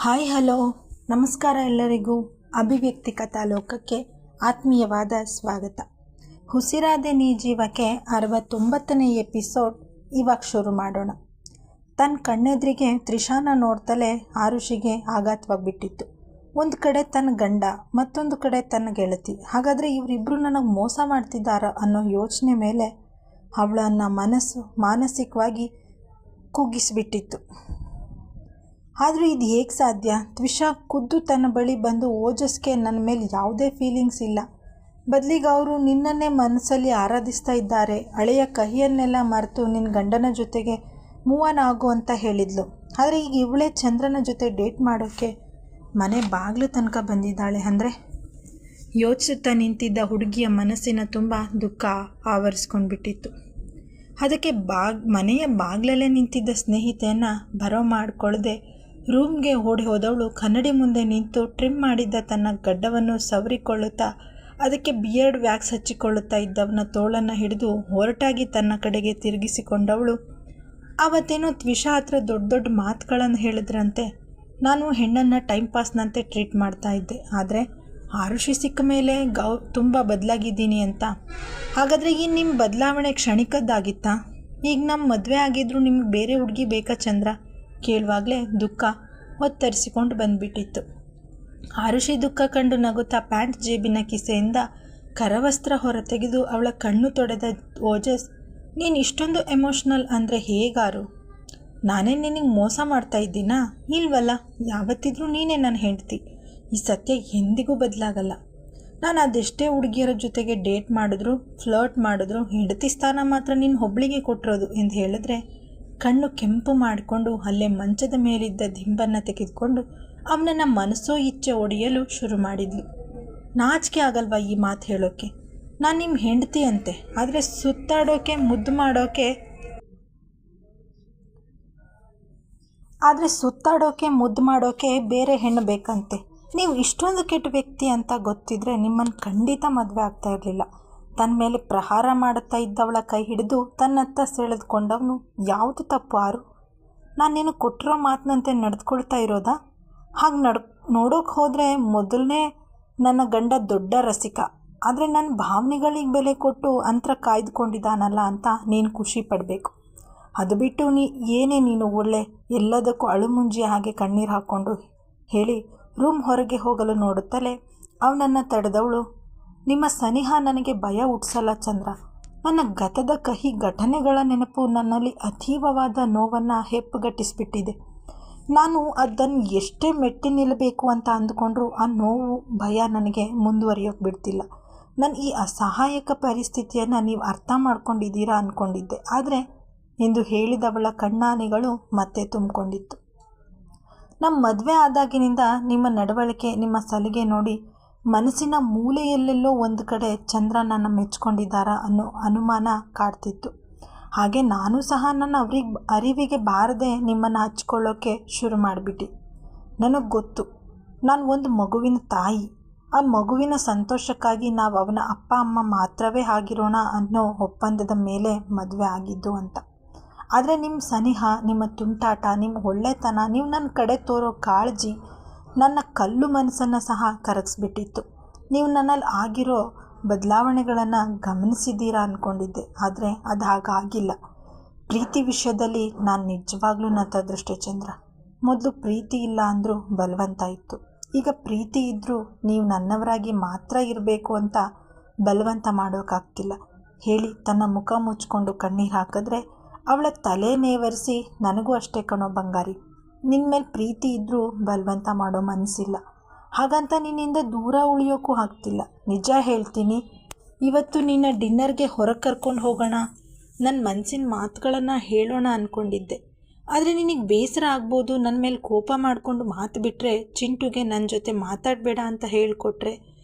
Hi hello ನಮಸ್ಕಾರ ಎಲ್ಲರಿಗೂ. ಅಭಿವ್ಯಕ್ತಿ ಕಥಾಲೋಕಕ್ಕೆ ಆತ್ಮೀಯವಾದ ಸ್ವಾಗತ. ಉಸಿರಾದೆ ನೀ ಜೀವಕ್ಕೆ 69ನೇ ಎಪಿಸೋಡ್ ಇವಾಗ ಶುರು ಮಾಡೋಣ. ತನ್ನ ಕಣ್ಣೆದ್ರಿಗೆ ತ್ರಿಷಾನ ನೋಡ್ತಲೇ ಆರುಷಿಗೆ ಆಘಾತವಾಗಿಬಿಟ್ಟಿತ್ತು. ಒಂದು ಕಡೆ ತನ್ನ ಗಂಡ, ಮತ್ತೊಂದು ಕಡೆ ತನ್ನ ಗೆಳತಿ. ಹಾಗಾದರೆ ಇವರಿಬ್ಬರು ನನಗೆ ಮೋಸ ಮಾಡ್ತಿದ್ದಾರ ಅನ್ನೋ ಯೋಚನೆ ಮೇಲೆ ಅವಳನ್ನು ಮನಸ್ಸು ಮಾನಸಿಕವಾಗಿ ಕುಗ್ಗಿಸಿಬಿಟ್ಟಿತ್ತು. ಆದರೂ ಇದು ಹೇಗೆ ಸಾಧ್ಯ? ತ್ವಿಷಾ ಖುದ್ದು ತನ್ನ ಬಳಿ ಬಂದು ಓಜಸ್ಗೆ ನನ್ನ ಮೇಲೆ ಯಾವುದೇ ಫೀಲಿಂಗ್ಸ್ ಇಲ್ಲ, ಬದಲಿಗೆ ಅವರು ನಿನ್ನನ್ನೇ ಮನಸ್ಸಲ್ಲಿ ಆರಾಧಿಸ್ತಾ ಇದ್ದಾರೆ, ಹಳೆಯ ಕಹಿಯನ್ನೆಲ್ಲ ಮರೆತು ನಿನ್ನ ಗಂಡನ ಜೊತೆಗೆ ಮೂವ್ ಆನ್ ಆಗು ಅಂತ ಹೇಳಿದ್ಲು. ಆದರೆ ಈಗ ಇವಳೇ ಚಂದ್ರನ ಜೊತೆ ಡೇಟ್ ಮಾಡೋಕ್ಕೆ ಮನೆ ಬಾಗಿಲು ತನಕ ಬಂದಿದ್ದಾಳೆ ಅಂದರೆ ಯೋಚಿಸುತ್ತಾ ನಿಂತಿದ್ದ ಹುಡುಗಿಯ ಮನಸ್ಸಿನ ತುಂಬ ದುಃಖ ಆವರಿಸ್ಕೊಂಡ್ಬಿಟ್ಟಿತ್ತು. ಅದಕ್ಕೆ ಮನೆಯ ಬಾಗಿಲಲ್ಲೇ ನಿಂತಿದ್ದ ಸ್ನೇಹಿತೆಯನ್ನು ಬರೋ ಮಾಡಿಕೊಳ್ಳದೆ ರೂಮ್ಗೆ ಓಡಿ ಹೋದವಳು ಕನ್ನಡಿ ಮುಂದೆ ನಿಂತು ಟ್ರಿಮ್ ಮಾಡಿದ್ದ ತನ್ನ ಗಡ್ಡವನ್ನು ಸವರಿಕೊಳ್ಳುತ್ತಾ ಅದಕ್ಕೆ ಬಿಯರ್ಡ್ ವ್ಯಾಕ್ಸ್ ಹಚ್ಚಿಕೊಳ್ಳುತ್ತಾ ಇದ್ದವನ ತೋಳನ್ನು ಹಿಡಿದು ಹೊರಟಾಗಿ ತನ್ನ ಕಡೆಗೆ ತಿರುಗಿಸಿಕೊಂಡವಳು. ಆವತ್ತೇನೋ ತ್ವಿಷಾ ಹತ್ರ ದೊಡ್ಡ ದೊಡ್ಡ ಮಾತುಗಳನ್ನು ಹೇಳಿದ್ರಂತೆ. ನಾನು ಹೆಣ್ಣನ್ನು ಟೈಮ್ ಪಾಸ್ನಂತೆ ಟ್ರೀಟ್ ಮಾಡ್ತಾ ಇದ್ದೆ, ಆದರೆ ಆರುಷಿ ಸಿಕ್ಕ ಮೇಲೆ ತುಂಬ ಬದಲಾಗಿದ್ದೀನಿ ಅಂತ. ಹಾಗಾದರೆ ಈ ನಿಮ್ಮ ಬದಲಾವಣೆ ಕ್ಷಣಿಕದ್ದಾಗಿತ್ತಾ? ಈಗ ನಮ್ಮ ಮದುವೆ ಆಗಿದ್ರೂ ನಿಮ್ಗೆ ಬೇರೆ ಹುಡುಗಿ ಬೇಕಾ ಚಂದ್ರ? ಕೇಳುವಾಗಲೇ ದುಃಖ ಒತ್ತರಿಸಿಕೊಂಡು ಬಂದುಬಿಟ್ಟಿತ್ತು. ಆರುಷಿ ದುಃಖ ಕಂಡು ನಗುತ್ತಾ ಪ್ಯಾಂಟ್ ಜೇಬಿನ ಕಿಸೆಯಿಂದ ಕರವಸ್ತ್ರ ಹೊರತೆಗೆದು ಅವಳ ಕಣ್ಣು ತೊಡೆದ ಓಜಸ್, ನೀನು ಇಷ್ಟೊಂದು ಎಮೋಷ್ನಲ್ ಅಂದರೆ ಹೇಗಾರು? ನಾನೇ ನಿನಗೆ ಮೋಸ ಮಾಡ್ತಾ ಇದ್ದೀನಾ? ಇಲ್ವಲ್ಲ, ಯಾವತ್ತಿದ್ರೂ ನೀನೇ ನನ್ನ ಹೆಂಡತಿ. ಈ ಸತ್ಯ ಎಂದಿಗೂ ಬದಲಾಗಲ್ಲ. ನಾನು ಅದೆಷ್ಟೇ ಹುಡುಗಿಯರ ಜೊತೆಗೆ ಡೇಟ್ ಮಾಡಿದ್ರು, ಫ್ಲರ್ಟ್ ಮಾಡಿದ್ರು, ಹೆಂಡತಿ ಸ್ಥಾನ ಮಾತ್ರ ನೀನು ಒಬ್ಳಿಗೆ ಕೊಟ್ಟಿರೋದು ಎಂದು ಹೇಳಿದ್ರೆ ಕಣ್ಣು ಕೆಂಪು ಮಾಡಿಕೊಂಡು ಅಲ್ಲೇ ಮಂಚದ ಮೇಲಿದ್ದ ದಿಂಬನ್ನು ತೆಗೆದುಕೊಂಡು ಅವನನ್ನು ಮನಸ್ಸೋ ಇಚ್ಛೆ ಒಡೆಯಲು ಶುರು ಮಾಡಿದ್ಲು. ನಾಚಿಕೆ ಆಗಲ್ವಾ ಈ ಮಾತು ಹೇಳೋಕ್ಕೆ? ನಾನು ನಿಮ್ಮ ಹೆಂಡತಿ ಅಂತೆ, ಆದರೆ ಸುತ್ತಾಡೋಕೆ ಮುದ್ದು ಮಾಡೋಕೆ ಬೇರೆ ಹೆಣ್ಣು ಬೇಕಂತೆ. ನೀವು ಇಷ್ಟೊಂದು ಕೆಟ್ಟ ವ್ಯಕ್ತಿ ಅಂತ ಗೊತ್ತಿದ್ರೆ ನಿಮ್ಮನ್ನು ಖಂಡಿತ ಮದುವೆ ಆಗ್ತಾ ಇರಲಿಲ್ಲ. ತನ್ನ ಮೇಲೆ ಪ್ರಹಾರ ಮಾಡುತ್ತಾ ಇದ್ದವಳ ಕೈ ಹಿಡಿದು ತನ್ನತ್ತ ಸೆಳೆದುಕೊಂಡವನು, ಯಾವುದು ತಪ್ಪು ಆರು? ನಾನು ನೀನು ಕೊಟ್ಟಿರೋ ಮಾತಿನಂತೆ ನಡೆದುಕೊಳ್ತಾ ಇರೋದಾ? ಹಾಗೆ ನೋಡೋಕೆ ಹೋದರೆ ಮೊದಲನೇ ನನ್ನ ಗಂಡ ದೊಡ್ಡ ರಸಿಕ, ಆದರೆ ನನ್ನ ಭಾವನೆಗಳಿಗೆ ಬೆಲೆ ಕೊಟ್ಟು ಅಂತರ ಕಾಯ್ದುಕೊಂಡಿದ್ದಾನಲ್ಲ ಅಂತ ನೀನು ಖುಷಿ ಪಡಬೇಕು. ಅದು ಬಿಟ್ಟು ನೀನು ಒಳ್ಳೆ ಎಲ್ಲದಕ್ಕೂ ಅಳುಮುಂಜಿ ಹಾಗೆ ಕಣ್ಣೀರು ಹಾಕ್ಕೊಂಡು ಹೇಳಿ ರೂಮ್ ಹೊರಗೆ ಹೋಗಲು ನೋಡುತ್ತಲೇ ಅವನನ್ನು ತಡೆದವಳು, ನಿಮ್ಮ ಸನಿಹ ನನಗೆ ಭಯ ಹುಟ್ಟಿಸಲ್ಲ ಚಂದ್ರ. ನನ್ನ ಗತದ ಕಹಿ ಘಟನೆಗಳ ನೆನಪು ನನ್ನಲ್ಲಿ ಅತೀವವಾದ ನೋವನ್ನು ಹೆಪ್ಪುಗಟ್ಟಿಸಿಬಿಟ್ಟಿದೆ. ನಾನು ಅದನ್ನು ಎಷ್ಟೇ ಮೆಟ್ಟಿ ನಿಲ್ಲಬೇಕು ಅಂತ ಅಂದುಕೊಂಡ್ರೂ ಆ ನೋವು ಭಯ ನನಗೆ ಮುಂದುವರಿಯೋಕೆ ಬಿಡ್ತಿಲ್ಲ. ನನ್ನ ಈ ಅಸಹಾಯಕ ಪರಿಸ್ಥಿತಿಯನ್ನು ನೀವು ಅರ್ಥ ಮಾಡ್ಕೊಂಡಿದ್ದೀರಾ ಅಂದ್ಕೊಂಡಿದ್ದೆ, ಆದರೆ ಎಂದು ಹೇಳಿದವಳ ಕಣ್ಣಾನೆಗಳು ಮತ್ತೆ ತುಂಬಿಕೊಂಡಿತ್ತು. ನಮ್ಮ ಮದುವೆ ಆದಾಗಿನಿಂದ ನಿಮ್ಮ ನಡವಳಿಕೆ, ನಿಮ್ಮ ಸಲಿಗೆ ನೋಡಿ ಮನಸ್ಸಿನ ಮೂಲೆಯಲ್ಲೆಲ್ಲೋ ಒಂದು ಕಡೆ ಚಂದ್ರನನ್ನು ಮೆಚ್ಕೊಂಡಿದ್ದಾರಾ ಅನ್ನೋ ಅನುಮಾನ ಕಾಡ್ತಿತ್ತು. ಹಾಗೆ ನಾನು ಸಹ ನನ್ನ ಅರಿವಿಗೆ ಬಾರದೆ ನಿಮ್ಮನ್ನು ಹಚ್ಕೊಳ್ಳೋಕ್ಕೆ ಶುರು ಮಾಡಿಬಿಟ್ಟು. ನನಗೆ ಗೊತ್ತು, ನಾನು ಒಂದು ಮಗುವಿನ ತಾಯಿ. ಆ ಮಗುವಿನ ಸಂತೋಷಕ್ಕಾಗಿ ನಾವು ಅವನ ಅಪ್ಪ ಅಮ್ಮ ಮಾತ್ರವೇ ಆಗಿರೋಣ ಅನ್ನೋ ಒಪ್ಪಂದದ ಮೇಲೆ ಮದುವೆ ಆಗಿದ್ದು ಅಂತ. ಆದರೆ ನಿಮ್ಮ ಸನಿಹ, ನಿಮ್ಮ ತುಂಟಾಟ, ನಿಮ್ಮ ಒಳ್ಳೆತನ, ನೀವು ನನ್ನ ಕಡೆ ತೋರೋ ಕಾಳಜಿ ನನ್ನ ಕಲ್ಲು ಮನಸ್ಸನ್ನು ಸಹ ಕರಗಿಸ್ಬಿಟ್ಟಿತ್ತು. ನೀವು ನನ್ನಲ್ಲಿ ಆಗಿರೋ ಬದಲಾವಣೆಗಳನ್ನು ಗಮನಿಸಿದ್ದೀರಾ ಅಂದ್ಕೊಂಡಿದ್ದೆ, ಆದರೆ ಅದು ಹಾಗಾಗಿಲ್ಲ. ಪ್ರೀತಿ ವಿಷಯದಲ್ಲಿ ನಾನು ನಿಜವಾಗ್ಲೂ ನತದೃಷ್ಟೆ ಚಂದ್ರ. ಮೊದಲು ಪ್ರೀತಿ ಇಲ್ಲ ಅಂದರೂ ಬಲವಂತ ಇತ್ತು, ಈಗ ಪ್ರೀತಿ ಇದ್ದರೂ ನೀವು ನನ್ನವರಾಗಿ ಮಾತ್ರ ಇರಬೇಕು ಅಂತ ಬಲವಂತ ಮಾಡೋಕ್ಕಾಗ್ತಿಲ್ಲ ಹೇಳಿ ತನ್ನ ಮುಖ ಮುಚ್ಕೊಂಡು ಕಣ್ಣೀರು ಹಾಕಿದ್ರೆ ಅವಳ ತಲೆ ನೇವರಿಸಿ, ನನಗೂ ಅಷ್ಟೇ ಕಣೋ ಬಂಗಾರಿ, ನಿನ್ನ ಮೇಲೆ ಪ್ರೀತಿ ಇದ್ದರೂ ಬಲವಂತ ಮಾಡೋ ಮನಸ್ಸಿಲ್ಲ. ಹಾಗಂತ ನಿನ್ನಿಂದ ದೂರ ಉಳಿಯೋಕ್ಕೂ ಆಗ್ತಿಲ್ಲ. ನಿಜ ಹೇಳ್ತೀನಿ, ಇವತ್ತು ನಿನ್ನ ಡಿನ್ನರ್ಗೆ ಹೊರಗೆ ಕರ್ಕೊಂಡು ಹೋಗೋಣ, ನನ್ನ ಮನಸ್ಸಿನ ಮಾತುಗಳನ್ನು ಹೇಳೋಣ ಅಂದ್ಕೊಂಡಿದ್ದೆ. ಆದರೆ ನಿನಗೆ ಬೇಸರ ಆಗ್ಬೋದು, ನನ್ನ ಮೇಲೆ ಕೋಪ ಮಾಡಿಕೊಂಡು ಮಾತು ಬಿಟ್ಟರೆ, ಚಿಂಟುಗೆ ನನ್ನ ಜೊತೆ ಮಾತಾಡಬೇಡ ಅಂತ ಹೇಳಿಕೊಟ್ರೆ,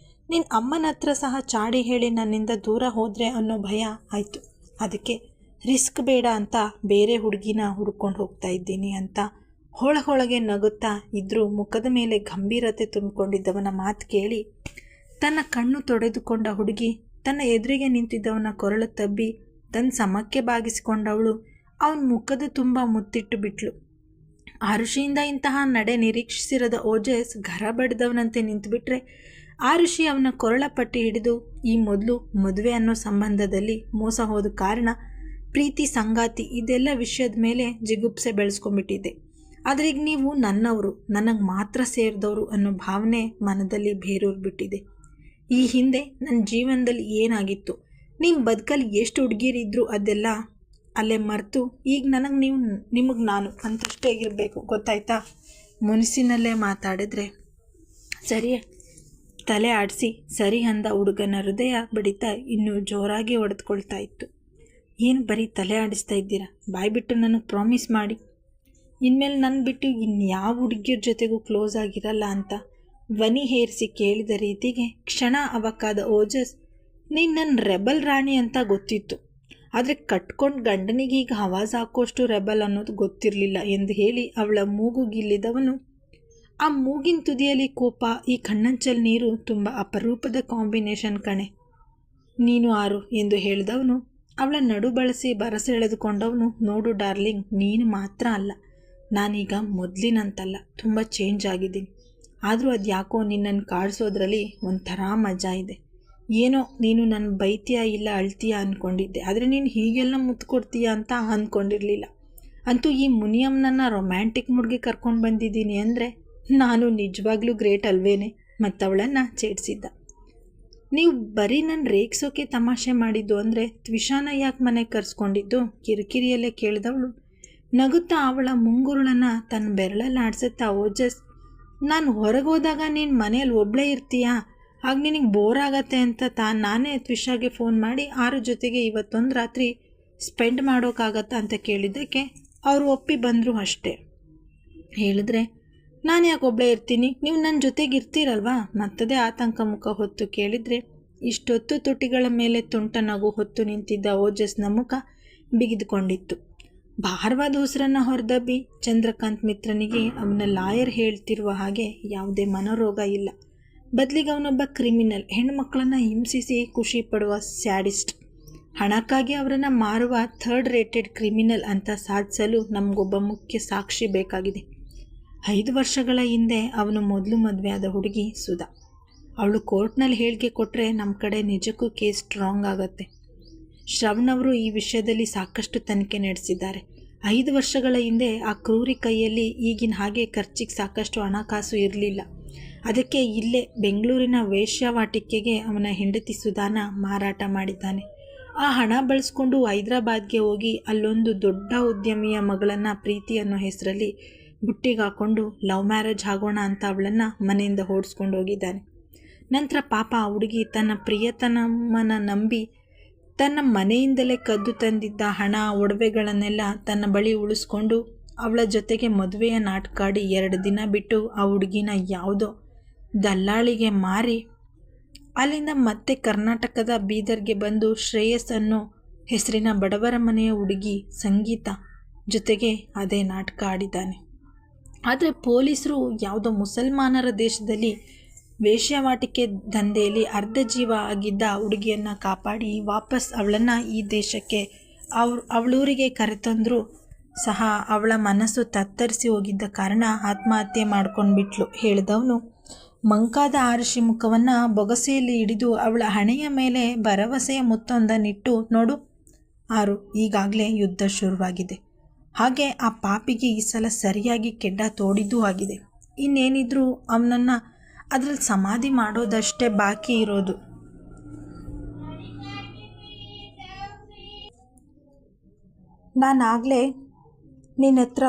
ನಿನ್ನ ಅಮ್ಮನ ಹತ್ರ ಸಹ ಚಾಡಿ ಹೇಳಿ ನನ್ನಿಂದ ದೂರ ಹೋದರೆ ಅನ್ನೋ ಭಯ ಆಯಿತು. ಅದಕ್ಕೆ ರಿಸ್ಕ್ ಬೇಡ ಅಂತ ಬೇರೆ ಹುಡುಗಿನ ಹುಡ್ಕೊಂಡು ಹೋಗ್ತಾ ಇದ್ದೀನಿ ಅಂತ ಹೊಳಗೆ ನಗುತ್ತಾ ಇದ್ದರೂ ಮುಖದ ಮೇಲೆ ಗಂಭೀರತೆ ತುಂಬಿಕೊಂಡಿದ್ದವನ ಮಾತು ಕೇಳಿ ತನ್ನ ಕಣ್ಣು ತೊಡೆದುಕೊಂಡ ಹುಡುಗಿ ತನ್ನ ಎದುರಿಗೆ ನಿಂತಿದ್ದವನ ಕೊರಳು ತಬ್ಬಿ ತನ್ನ ಸಮಕ್ಕೆ ಬಾಗಿಸಿಕೊಂಡವಳು ಅವನ ಮುಖದ ತುಂಬ ಮುತ್ತಿಟ್ಟು ಬಿಟ್ಲು. ಆರುಷಿಯಿಂದ ಇಂತಹ ನಡೆ ನಿರೀಕ್ಷಿಸಿರದ ಓಜಸ್ ಘರ ಬಡಿದವನಂತೆ ನಿಂತುಬಿಟ್ರೆ ಆರುಷಿ ಅವನ ಕೊರಳ ಪಟ್ಟಿ ಹಿಡಿದು ಈ ಮೊದಲು ಮದುವೆ ಅನ್ನೋ ಸಂಬಂಧದಲ್ಲಿ ಮೋಸ ಹೋದ ಕಾರಣ ಪ್ರೀತಿ ಸಂಗಾತಿ ಇದೆಲ್ಲ ವಿಷಯದ ಮೇಲೆ ಜಿಗುಪ್ಸೆ ಬೆಳೆಸ್ಕೊಂಡ್ಬಿಟ್ಟಿದ್ದೆ. ಆದರೆ ಈಗ ನೀವು ನನ್ನವರು, ನನಗೆ ಮಾತ್ರ ಸೇರಿದವರು ಅನ್ನೋ ಭಾವನೆ ಮನದಲ್ಲಿ ಬೇರೂರ್ಬಿಟ್ಟಿದೆ. ಈ ಹಿಂದೆ ನನ್ನ ಜೀವನದಲ್ಲಿ ಏನಾಗಿತ್ತು, ನಿಮ್ಮ ಬದುಕಲ್ಲಿ ಎಷ್ಟು ಹುಡುಗಿರಿದ್ರು ಅದೆಲ್ಲ ಅಲ್ಲೇ ಮರೆತು ಈಗ ನಿಮಗೆ ನಾನು ಅಂತಷ್ಟೇ ಇರಬೇಕು, ಗೊತ್ತಾಯ್ತಾ? ಮುನಿಸಿನಲ್ಲೇ ಮಾತಾಡಿದ್ರೆ ಸರಿ ತಲೆ ಆಡಿಸಿ ಸರಿ ಅಂದ ಹುಡುಗನ ಹೃದಯ ಬಡಿತ ಇನ್ನೂ ಜೋರಾಗಿ ಹೊಡೆದುಕೊಳ್ತಾ ಇತ್ತು. ಏನು ಬರೀ ತಲೆ ಆಡಿಸ್ತಾ ಇದ್ದೀರಾ? ಬಾಯ್ಬಿಟ್ಟು ನನಗೆ ಪ್ರಾಮಿಸ್ ಮಾಡಿ, ಇನ್ಮೇಲೆ ನನ್ನ ಬಿಟ್ಟು ಇನ್ಯಾವ ಹುಡುಗಿಯರ ಜೊತೆಗೂ ಕ್ಲೋಸ್ ಆಗಿರಲ್ಲ ಅಂತ ಧ್ವನಿ ಹೇರಿಸಿ ಕೇಳಿದ ರೀತಿಗೆ ಕ್ಷಣ ಅವಕ್ಕಾದ ಓಜಸ್, ನೀನು ನನ್ನ ರೆಬಲ್ ರಾಣಿ ಅಂತ ಗೊತ್ತಿತ್ತು, ಆದರೆ ಕಟ್ಕೊಂಡು ಗಂಡನಿಗೆ ಈಗ ಹವಾಜ್ ಹಾಕೋಷ್ಟು ರೆಬಲ್ ಅನ್ನೋದು ಗೊತ್ತಿರಲಿಲ್ಲ ಎಂದು ಹೇಳಿ ಅವಳ ಮೂಗು ಗಿಲ್ಲಿದವನು, ಆ ಮೂಗಿನ ತುದಿಯಲ್ಲಿ ಕೋಪ, ಈ ಕಣ್ಣಂಚಲ್ ನೀರು ತುಂಬ ಅಪರೂಪದ ಕಾಂಬಿನೇಷನ್ ಕಣೆ ನೀನು ಆರು ಎಂದು ಹೇಳಿದವನು ಅವಳ ನಡು ಬಳಸಿ ಬರಸೆಳೆದುಕೊಂಡವನು, ನೋಡು ಡಾರ್ಲಿಂಗ್, ನೀನು ಮಾತ್ರ ಅಲ್ಲ, ನಾನೀಗ ಮೊದಲಿನಂತಲ್ಲ, ತುಂಬ ಚೇಂಜ್ ಆಗಿದ್ದೀನಿ. ಆದರೂ ಅದು ಯಾಕೋ ನಿನ್ನನ್ನು ಕಾಡಿಸೋದ್ರಲ್ಲಿ ಒಂಥರ ಮಜಾ ಇದೆ. ಏನೋ ನೀನು ನನ್ನ ಬೈತೀಯ ಇಲ್ಲ ಅಳ್ತೀಯ ಅಂದ್ಕೊಂಡಿದ್ದೆ, ಆದರೆ ನೀನು ಹೀಗೆಲ್ಲ ಮುತ್ತು ಕೊಡ್ತೀಯ ಅಂತ ಅಂದ್ಕೊಂಡಿರಲಿಲ್ಲ. ಅಂತೂ ಈ ಮುನಿಯಮ್ಮನನ್ನು ರೊಮ್ಯಾಂಟಿಕ್ ಮೂಡ್ಗೆ ಕರ್ಕೊಂಡು ಬಂದಿದ್ದೀನಿ ಅಂದರೆ ನಾನು ನಿಜವಾಗ್ಲೂ ಗ್ರೇಟ್ ಅಲ್ವೇನೆ? ಮತ್ತವಳನ್ನು ಚೇಡಿಸಿದ್ದ. ನೀವು ಬರೀ ನನ್ನ ರೇಗಿಸೋಕೆ ತಮಾಷೆ ಮಾಡಿದ್ದು ಅಂದರೆ ತ್ವಿಷಾನ ಯಾಕೆ ಮನೆಗೆ ಕರೆಸ್ಕೊಂಡಿದ್ದು? ಕಿರಿಕಿರಿಯಲ್ಲೇ ಕೇಳಿದವಳು ನಗುತ್ತಾ ಅವಳ ಮುಂಗುರುಳನ್ನು ತನ್ನ ಬೆರಳಲ್ಲಿ ಆಡಿಸುತ್ತಾ, ಓಜಸ್, ನಾನು ಹೊರಗೆ ಹೋದಾಗ ನೀನು ಮನೇಲಿ ಒಬ್ಬಳೇ ಇರ್ತೀಯಾ? ಆಗ ನಿನಗೆ ಬೋರ್ ಆಗತ್ತೆ ಅಂತ ನಾನೇ ತ್ವಿಷಾಗೆ ಫೋನ್ ಮಾಡಿ ಆರು ಜೊತೆಗೆ ಇವತ್ತೊಂದು ರಾತ್ರಿ ಸ್ಪೆಂಡ್ ಮಾಡೋಕ್ಕಾಗತ್ತಾ ಅಂತ ಕೇಳಿದ್ದಕ್ಕೆ ಅವರು ಒಪ್ಪಿ ಬಂದರು ಅಷ್ಟೇ. ಹೇಳಿದ್ರೆ ನಾನು ಯಾಕೆ ಒಬ್ಬಳೇ ಇರ್ತೀನಿ, ನೀವು ನನ್ನ ಜೊತೆಗೆ ಇರ್ತೀರಲ್ವಾ? ಮತ್ತದೇ ಆತಂಕ ಮುಖ ಹೊತ್ತು ಕೇಳಿದರೆ ಇಷ್ಟೊತ್ತು ತುಟಿಗಳ ಮೇಲೆ ತುಂಟ ನಗು ಹೊತ್ತು ನಿಂತಿದ್ದ ಓಜಸ್ನ ಮುಖ ಬಿಗಿದುಕೊಂಡಿತ್ತು. ಭಾರವಾದ ಉಸಿರನ್ನು ಹೊರದಬ್ಬಿ ಚಂದ್ರಕಾಂತ್ ಮಿತ್ರನಿಗೆ ಅವನ ಲಾಯರ್ ಹೇಳ್ತಿರುವ ಹಾಗೆ ಯಾವುದೇ ಮನೋರೋಗ ಇಲ್ಲ, ಬದಲಿಗೆ ಅವನೊಬ್ಬ ಕ್ರಿಮಿನಲ್, ಹೆಣ್ಣುಮಕ್ಕಳನ್ನು ಹಿಂಸಿಸಿ ಖುಷಿ ಪಡುವ ಸ್ಯಾಡಿಸ್ಟ್, ಹಣಕ್ಕಾಗಿ ಅವರನ್ನು ಮಾರುವ ಥರ್ಡ್ ರೇಟೆಡ್ ಕ್ರಿಮಿನಲ್ ಅಂತ ಸಾಧಿಸಲು ನಮಗೊಬ್ಬ ಮುಖ್ಯ ಸಾಕ್ಷಿ ಬೇಕಾಗಿದೆ. 5 ವರ್ಷಗಳ ಹಿಂದೆ ಅವನು ಮೊದಲು ಮದುವೆಯಾದ ಹುಡುಗಿ ಸುಧಾ. ಅವಳು ಕೋರ್ಟ್ನಲ್ಲಿ ಹೇಳಿಕೆ ಕೊಟ್ಟರೆ ನಮ್ಮ ಕಡೆ ನಿಜಕ್ಕೂ ಕೇಸ್ ಸ್ಟ್ರಾಂಗ್ ಆಗುತ್ತೆ. ಶ್ರವಣ್ ಅವರು ಈ ವಿಷಯದಲ್ಲಿ ಸಾಕಷ್ಟು ತನಿಖೆ ನಡೆಸಿದ್ದಾರೆ. 5 ವರ್ಷಗಳ ಹಿಂದೆ ಆ ಕ್ರೂರಿ ಕೈಯಲ್ಲಿ ಈಗಿನ ಹಾಗೆ ಖರ್ಚಿಗೆ ಸಾಕಷ್ಟು ಹಣಕಾಸು ಇರಲಿಲ್ಲ. ಅದಕ್ಕೆ ಇಲ್ಲೇ ಬೆಂಗಳೂರಿನ ವೇಶ್ಯಾವಾಟಿಕೆಗೆ ಅವನ ಹೆಂಡತಿ ಸುಧಾನ ಮಾರಾಟ ಮಾಡಿದ್ದಾನೆ. ಆ ಹಣ ಬಳಸ್ಕೊಂಡು ಹೈದರಾಬಾದ್ಗೆ ಹೋಗಿ ಅಲ್ಲೊಂದು ದೊಡ್ಡ ಉದ್ಯಮಿಯ ಮಗಳನ್ನು ಪ್ರೀತಿ ಅನ್ನೋ ಹೆಸರಲ್ಲಿ ಬುಟ್ಟಿಗೆ ಹಾಕ್ಕೊಂಡು ಲವ್ ಮ್ಯಾರೇಜ್ ಆಗೋಣ ಅಂತ ಅವಳನ್ನು ಮನೆಯಿಂದ ಓಡಿಸ್ಕೊಂಡು ಹೋಗಿದ್ದಾನೆ. ನಂತರ ಪಾಪ ಆ ಹುಡುಗಿ ತನ್ನ ಪ್ರಿಯತನಮ್ಮನ ನಂಬಿ ತನ್ನ ಮನೆಯಿಂದಲೇ ಕದ್ದು ತಂದಿದ್ದ ಹಣ ಒಡವೆಗಳನ್ನೆಲ್ಲ ತನ್ನ ಬಳಿ ಉಳಿಸ್ಕೊಂಡು ಅವಳ ಜೊತೆಗೆ ಮದುವೆಯ ನಾಟಕಾಡಿ 2 ದಿನ ಬಿಟ್ಟು ಆ ಹುಡುಗಿನ ಯಾವುದೋ ದಲ್ಲಾಳಿಗೆ ಮಾರಿ ಅಲ್ಲಿಂದ ಮತ್ತೆ ಕರ್ನಾಟಕದ ಬೀದರ್ಗೆ ಬಂದು ಶ್ರೇಯಸ್ ಅನ್ನೋ ಹೆಸರಿನ ಬಡವರ ಮನೆಯ ಹುಡುಗಿ ಸಂಗೀತ ಜೊತೆಗೆ ಅದೇ ನಾಟಕ ಆಡಿದ್ದಾನೆ. ಆದರೆ ಪೊಲೀಸರು ಯಾವುದೋ ಮುಸಲ್ಮಾನರ ದೇಶದಲ್ಲಿ ವೇಶ್ಯಾವಾಟಿಕೆ ದಂಧೆಯಲ್ಲಿ ಅರ್ಧ ಜೀವ ಆಗಿದ್ದ ಹುಡುಗಿಯನ್ನು ಕಾಪಾಡಿ ವಾಪಸ್ ಅವಳನ್ನು ಈ ದೇಶಕ್ಕೆ ಅವಳೂರಿಗೆ ಕರೆತಂದರೂ ಸಹ ಅವಳ ಮನಸ್ಸು ತತ್ತರಿಸಿ ಹೋಗಿದ್ದ ಕಾರಣ ಆತ್ಮಹತ್ಯೆ ಮಾಡ್ಕೊಂಡ್ಬಿಟ್ಲು ಹೇಳಿದವನು ಮಂಕಾದ ಆರುಷಿ ಮುಖವನ್ನು ಬೊಗಸೆಯಲ್ಲಿ ಹಿಡಿದು ಅವಳ ಹಣೆಯ ಮೇಲೆ ಭರವಸೆಯ ಮುತ್ತೊಂದನ್ನಿಟ್ಟು, ನೋಡು ಆರು, ಈಗಾಗಲೇ ಯುದ್ಧ ಶುರುವಾಗಿದೆ. ಹಾಗೆ ಆ ಪಾಪಿಗೆ ಈ ಸಲ ಸರಿಯಾಗಿ ಕೆಡ್ಡ ತೋಡಿದ್ದೂ ಆಗಿದೆ. ಇನ್ನೇನಿದ್ರೂ ಅವನನ್ನು ಅದರಲ್ಲಿ ಸಮಾಧಿ ಮಾಡೋದಷ್ಟೇ ಬಾಕಿ ಇರೋದು. ನಾನಾಗಲೇ ನಿನ್ನ ಹತ್ರ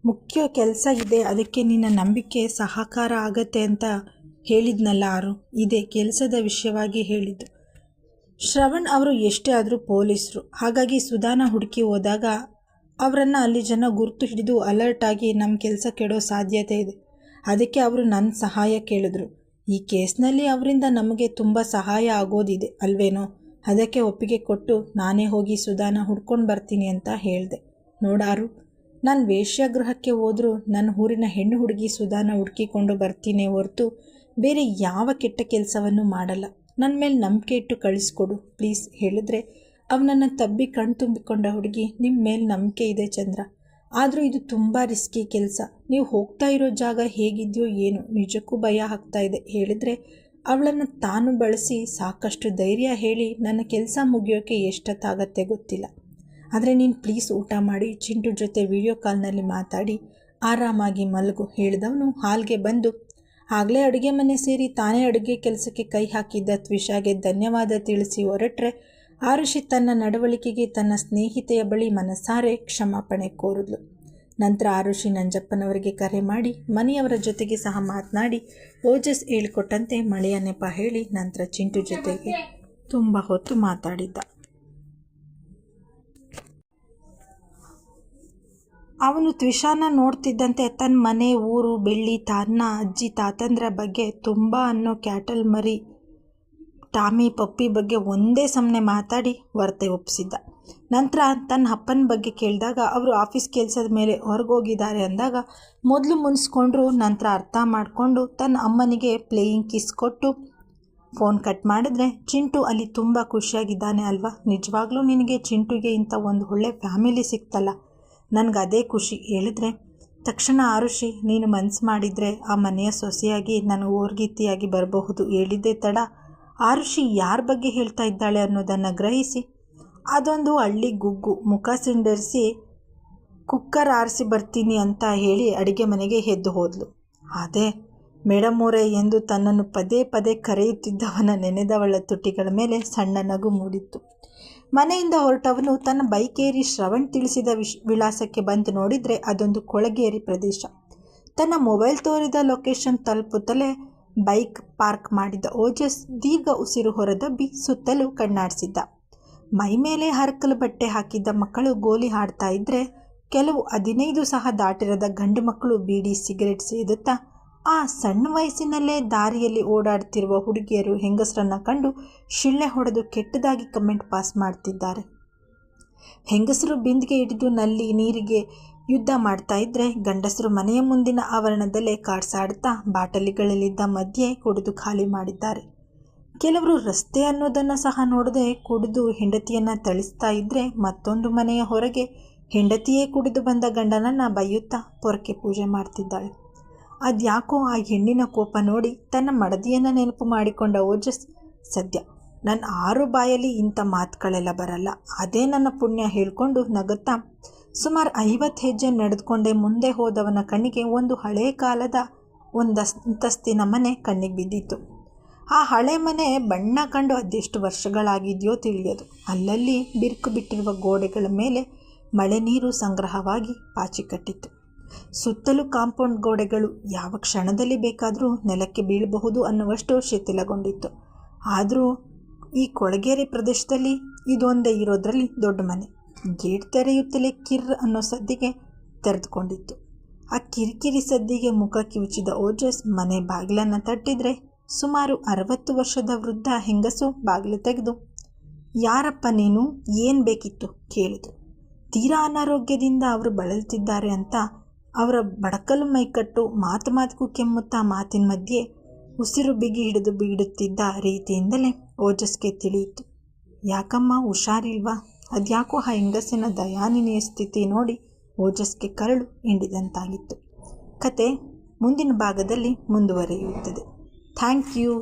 ಮುಖ್ಯ ಕೆಲಸ ಇದೆ, ಅದಕ್ಕೆ ನಿನ್ನ ನಂಬಿಕೆ ಸಹಕಾರ ಆಗತ್ತೆ ಅಂತ ಹೇಳಿದ್ನಲ್ಲ ಆರು, ಇದೇ ಕೆಲಸದ ವಿಷಯವಾಗಿ ಹೇಳಿದ್ದು. ಶ್ರವಣ್ ಅವರು ಎಷ್ಟೇ ಆದರೂ ಪೊಲೀಸರು, ಹಾಗಾಗಿ ಸುಧಾನ ಹುಡುಕಿ ಹೋದಾಗ ಅವರನ್ನು ಅಲ್ಲಿ ಜನ ಗುರುತು ಹಿಡಿದು ಅಲರ್ಟ್ ಆಗಿ ನಮ್ಮ ಕೆಲಸ ಕೆಡೋ ಸಾಧ್ಯತೆ ಇದೆ. ಅದಕ್ಕೆ ಅವರು ನನ್ನ ಸಹಾಯ ಕೇಳಿದ್ರು. ಈ ಕೇಸ್ನಲ್ಲಿ ಅವರಿಂದ ನಮಗೆ ತುಂಬ ಸಹಾಯ ಆಗೋದಿದೆ ಅಲ್ವೇನೋ, ಅದಕ್ಕೆ ಒಪ್ಪಿಗೆ ಕೊಟ್ಟು ನಾನೇ ಹೋಗಿ ಸುಧಾನ ಹುಡ್ಕೊಂಡು ಬರ್ತೀನಿ ಅಂತ ಹೇಳಿದೆ. ನೋಡಾರು, ನಾನು ವೇಶ್ಯಾಗೃಹಕ್ಕೆ ಹೋದರೂ ನನ್ನ ಊರಿನ ಹೆಣ್ಣು ಹುಡುಗಿ ಸುಧಾನ ಹುಡುಕಿಕೊಂಡು ಬರ್ತೀನಿ ಹೊರತು ಬೇರೆ ಯಾವ ಕೆಟ್ಟ ಕೆಲಸವನ್ನು ಮಾಡಲ್ಲ. ನನ್ನ ಮೇಲೆ ನಂಬಿಕೆ ಇಟ್ಟು ಕಳಿಸ್ಕೊಡು ಪ್ಲೀಸ್ ಹೇಳಿದ್ರೆ ಅವನನ್ನು ತಬ್ಬಿ ಕಣ್ ತುಂಬಿಕೊಂಡ ಹುಡುಗಿ, ನಿಮ್ಮ ಮೇಲೆ ನಂಬಿಕೆ ಇದೆ ಚಂದ್ರ, ಆದರೂ ಇದು ತುಂಬ ರಿಸ್ಕಿ ಕೆಲಸ. ನೀವು ಹೋಗ್ತಾ ಇರೋ ಜಾಗ ಹೇಗಿದೆಯೋ ಏನೋ, ನಿಜಕ್ಕೂ ಭಯ ಆಗ್ತಾ ಇದೆ ಹೇಳಿದರೆ ಅವಳನ್ನು ತಾನು ಬಳಸಿ ಸಾಕಷ್ಟು ಧೈರ್ಯ ಹೇಳಿ ನನ್ನ ಕೆಲಸ ಮುಗಿಯೋಕ್ಕೆ ಎಷ್ಟೊತ್ತಾಗತ್ತೆ ಗೊತ್ತಿಲ್ಲ, ಆದರೆ ನೀನು ಪ್ಲೀಸ್ ಊಟ ಮಾಡಿ ಚಿಂಟು ಜೊತೆ ವಿಡಿಯೋ ಕಾಲ್ನಲ್ಲಿ ಮಾತಾಡಿ ಆರಾಮಾಗಿ ಮಲಗು ಹೇಳಿದವನು ಹಾಲ್ಗೆ ಬಂದು ಆಗಲೇ ಅಡುಗೆ ಮನೆ ಸೇರಿ ತಾನೇ ಅಡುಗೆ ಕೆಲಸಕ್ಕೆ ಕೈ ಹಾಕಿದ್ದ ತ್ವಿಷಾಗೆ ಧನ್ಯವಾದ ತಿಳಿಸಿ ಹೊರಟ್ರೆ ಆರುಷಿ ತನ್ನ ನಡವಳಿಕೆಗೆ ತನ್ನ ಸ್ನೇಹಿತೆಯ ಬಳಿ ಮನಸಾರೆ ಕ್ಷಮಾಪಣೆ ಕೋರಿದ್ಲು. ನಂತರ ಆರುಷಿ ನಂಜಪ್ಪನವರಿಗೆ ಕರೆ ಮಾಡಿ ಮನೆಯವರ ಜೊತೆಗೆ ಸಹ ಮಾತನಾಡಿ ಓಜಸ್ ಹೇಳಿಕೊಟ್ಟಂತೆ ಮಳೆಯ ನೆಪ ಹೇಳಿ ನಂತರ ಚಿಂಟು ಜೊತೆಗೆ ತುಂಬ ಹೊತ್ತು ಮಾತಾಡಿದ್ದ. ಅವನು ತ್ವಿಷಾನ ನೋಡ್ತಿದ್ದಂತೆ ತನ್ನ ಮನೆ, ಊರು, ಬೆಳ್ಳಿ, ತನ್ನ ಅಜ್ಜಿ ತಾತಂದ್ರ ಬಗ್ಗೆ ತುಂಬ ಅನ್ನೋ ಕ್ಯಾಟಲ್ ಮರಿ ಟಾಮಿ ಪಪ್ಪಿ ಬಗ್ಗೆ ಒಂದೇ ಸಮನೆ ಮಾತಾಡಿ ವರತೆ ಒಪ್ಪಿಸಿದ್ದ. ನಂತರ ತನ್ನ ಅಪ್ಪನ ಬಗ್ಗೆ ಕೇಳಿದಾಗ ಅವರು ಆಫೀಸ್ ಕೆಲಸದ ಮೇಲೆ ಹೊರಗೋಗಿದ್ದಾರೆ ಅಂದಾಗ ಮೊದಲು ಮುನ್ಸ್ಕೊಂಡ್ರು, ನಂತರ ಅರ್ಥ ಮಾಡಿಕೊಂಡು ತನ್ನ ಅಮ್ಮನಿಗೆ ಪ್ಲೇಯಿಂಗ್ ಕಿಸ್ ಕೊಟ್ಟು ಫೋನ್ ಕಟ್ ಮಾಡಿದ್ರೆ ಚಿಂಟು ಅಲ್ಲಿ ತುಂಬ ಖುಷಿಯಾಗಿದ್ದಾನೆ ಅಲ್ವಾ, ನಿಜವಾಗ್ಲೂ ನಿನಗೆ ಚಿಂಟುಗೆ ಇಂಥ ಒಂದು ಒಳ್ಳೆ ಫ್ಯಾಮಿಲಿ ಸಿಕ್ತಲ್ಲ, ನನಗೆ ಅದೇ ಖುಷಿ ಹೇಳಿದ್ರೆ ತಕ್ಷಣ ಆರುಷಿ ನೀನು ಮನಸ್ಸು ಮಾಡಿದರೆ ಆ ಮನೆಯ ಸೊಸೆಯಾಗಿ ನಾನು ಓರ್ಗೀತಿಯಾಗಿ ಬರಬಹುದು ಹೇಳಿದ್ದೆ ತಡ ಆರುಷಿ ಯಾರ ಬಗ್ಗೆ ಹೇಳ್ತಾ ಇದ್ದಾಳೆ ಅನ್ನೋದನ್ನು ಗ್ರಹಿಸಿ ಅದೊಂದು ಹಳ್ಳಿ ಗುಗ್ಗು ಮುಖ ಸಿಂಡರಿಸಿ ಕುಕ್ಕರ್ ಆರಿಸಿ ಬರ್ತೀನಿ ಅಂತ ಹೇಳಿ ಅಡುಗೆ ಮನೆಗೆ ಎದ್ದು ಹೋದ್ಲು. ಅದೇ ಮೇಡಮ್ ಅವರೇ ಎಂದು ತನ್ನನ್ನು ಪದೇ ಪದೇ ಕರೆಯುತ್ತಿದ್ದವನ ನೆನೆದವಳ ತುಟಿಗಳ ಮೇಲೆ ಸಣ್ಣ ನಗು ಮೂಡಿತ್ತು. ಮನೆಯಿಂದ ಹೊರಟವನು ತನ್ನ ಬೈಕ್ ಏರಿ ಶ್ರವಣ್ ತಿಳಿಸಿದ ವಿಳಾಸಕ್ಕೆ ಬಂದು ನೋಡಿದರೆ ಅದೊಂದು ಕೊಳಗೇರಿ ಪ್ರದೇಶ. ತನ್ನ ಮೊಬೈಲ್ ತೋರಿದ ಲೊಕೇಶನ್ ತಲುಪುತ್ತಲೇ ಬೈಕ್ ಪಾರ್ಕ್ ಮಾಡಿದ ಓಜಸ್ ದೀರ್ಘ ಉಸಿರು ಹೊರದಬ್ಬಿ ಸುತ್ತಲೂ ಕಣ್ಣಾಡಿಸಿದ್ದ. ಮೈ ಮೇಲೆ ಹರಕಲು ಬಟ್ಟೆ ಹಾಕಿದ್ದ ಮಕ್ಕಳು ಗೋಲಿ ಆಡ್ತಾ ಇದ್ದರೆ ಕೆಲವು 15 ಸಹ ದಾಟಿರದ ಗಂಡು ಮಕ್ಕಳು ಬೀಡಿ ಸಿಗರೆಟ್ ಸೇದುತ್ತಾ ಆ ಸಣ್ಣ ವಯಸ್ಸಿನಲ್ಲೇ ದಾರಿಯಲ್ಲಿ ಓಡಾಡ್ತಿರುವ ಹುಡುಗಿಯರು ಹೆಂಗಸರನ್ನು ಕಂಡು ಶಿಳ್ಳೆ ಹೊಡೆದು ಕೆಟ್ಟದಾಗಿ ಕಮೆಂಟ್ ಪಾಸ್ ಮಾಡ್ತಿದ್ದಾರೆ. ಹೆಂಗಸರು ಬಿಂದಿಗೆ ಹಿಡಿದು ನಲ್ಲಿ ನೀರಿಗೆ ಯುದ್ಧ ಮಾಡ್ತಾ ಇದ್ದರೆ ಗಂಡಸರು ಮನೆಯ ಮುಂದಿನ ಆವರಣದಲ್ಲೇ ಕಾಡ್ಸಾಡ್ತಾ ಬಾಟಲಿಗಳಲ್ಲಿದ್ದ ಮಧ್ಯೆ ಕುಡಿದು ಖಾಲಿ ಮಾಡಿದ್ದಾರೆ. ಕೆಲವರು ರಸ್ತೆ ಅನ್ನೋದನ್ನು ಸಹ ನೋಡದೆ ಕುಡಿದು ಹೆಂಡತಿಯನ್ನು ಥಳಿಸ್ತಾ ಇದ್ದರೆ ಮತ್ತೊಂದು ಮನೆಯ ಹೊರಗೆ ಹೆಂಡತಿಯೇ ಕುಡಿದು ಬಂದ ಗಂಡನನ್ನು ಬೈಯುತ್ತಾ ಪೊರಕೆ ಪೂಜೆ ಮಾಡ್ತಿದ್ದಾಳೆ. ಅದ್ಯಾಕೋ ಆ ಹೆಣ್ಣಿನ ಕೋಪ ನೋಡಿ ತನ್ನ ಮಡದಿಯನ್ನು ನೆನಪು ಮಾಡಿಕೊಂಡ ಓಜಸ್ ಸದ್ಯ ನನ್ನ 6 ಬಾಯಲ್ಲಿ ಇಂಥ ಮಾತುಗಳೆಲ್ಲ ಬರಲ್ಲ, ಅದೇ ನನ್ನ ಪುಣ್ಯ ಹೇಳಿಕೊಂಡು ನಗುತ್ತಾ ಸುಮಾರು 50 ಹೆಜ್ಜೆ ನಡೆದುಕೊಂಡೇ ಮುಂದೆ ಹೋದವನ ಕಣ್ಣಿಗೆ ಒಂದು ಹಳೆ ಕಾಲದ ಒಂದಂತಸ್ತಿನ ಮನೆ ಕಣ್ಣಿಗೆ ಬಿದ್ದಿತ್ತು. ಆ ಹಳೆ ಮನೆ ಬಣ್ಣ ಕಂಡು ಅದೆಷ್ಟು ವರ್ಷಗಳಾಗಿದೆಯೋ ತಿಳಿಯೋದು. ಅಲ್ಲಲ್ಲಿ ಬಿರುಕು ಬಿಟ್ಟಿರುವ ಗೋಡೆಗಳ ಮೇಲೆ ಮಳೆ ನೀರು ಸಂಗ್ರಹವಾಗಿ ಪಾಚಿ ಕಟ್ಟಿತ್ತು. ಸುತ್ತಲೂ ಕಾಂಪೌಂಡ್ ಗೋಡೆಗಳು ಯಾವ ಕ್ಷಣದಲ್ಲಿ ಬೇಕಾದರೂ ನೆಲಕ್ಕೆ ಬೀಳಬಹುದು ಅನ್ನುವಷ್ಟು ಶಿಥಿಲಗೊಂಡಿತ್ತು. ಆದರೂ ಈ ಕೊಳಗೇರಿ ಪ್ರದೇಶದಲ್ಲಿ ಇದೊಂದೇ ಇರೋದ್ರಲ್ಲಿ ದೊಡ್ಡ ಮನೆ. ಗೇಟ್ ತೆರೆಯುತ್ತಲೇ ಕಿರ್ ಅನ್ನೋ ಸದ್ದಿಗೆ ತೆರೆದುಕೊಂಡಿತ್ತು. ಆ ಕಿರಿಕಿರಿ ಸದ್ದಿಗೆ ಮುಖ ಕಿವುಚಿದ ಓಜಸ್ ಮನೆ ಬಾಗಿಲನ್ನು ತಟ್ಟಿದ್ರೆ ಸುಮಾರು 60 ವರ್ಷದ ವೃದ್ಧ ಹೆಂಗಸು ಬಾಗಿಲು ತೆಗೆದು ಯಾರಪ್ಪ ನೀನು, ಏನು ಬೇಕಿತ್ತು ಕೇಳಿದ್ರು. ತೀರಾ ಅನಾರೋಗ್ಯದಿಂದ ಅವರು ಬಳಲ್ತಿದ್ದಾರೆ ಅಂತ ಅವರ ಬಡಕಲು ಮೈಕಟ್ಟು ಮಾತಿಗೂ ಕೆಮ್ಮುತ್ತಾ ಮಾತಿನ ಮಧ್ಯೆ ಉಸಿರು ಬಿಗಿ ಹಿಡಿದು ಬಿಡುತ್ತಿದ್ದ ರೀತಿಯಿಂದಲೇ ಓಜಸ್ಗೆ ತಿಳಿಯಿತು. ಯಾಕಮ್ಮ ಹುಷಾರಿಲ್ವಾ? ಅದ್ಯಾಕೋ ಆ ಹೆಂಗಸಿನ ದಯಾನಿನಿಯ ಸ್ಥಿತಿ ನೋಡಿ ಓಜಸ್ಗೆ ಕರಳು ಹಿಂಡಿದಂತಾಗಿತ್ತು. ಕತೆ ಮುಂದಿನ ಭಾಗದಲ್ಲಿ ಮುಂದುವರಿಯುತ್ತದೆ. Thank you.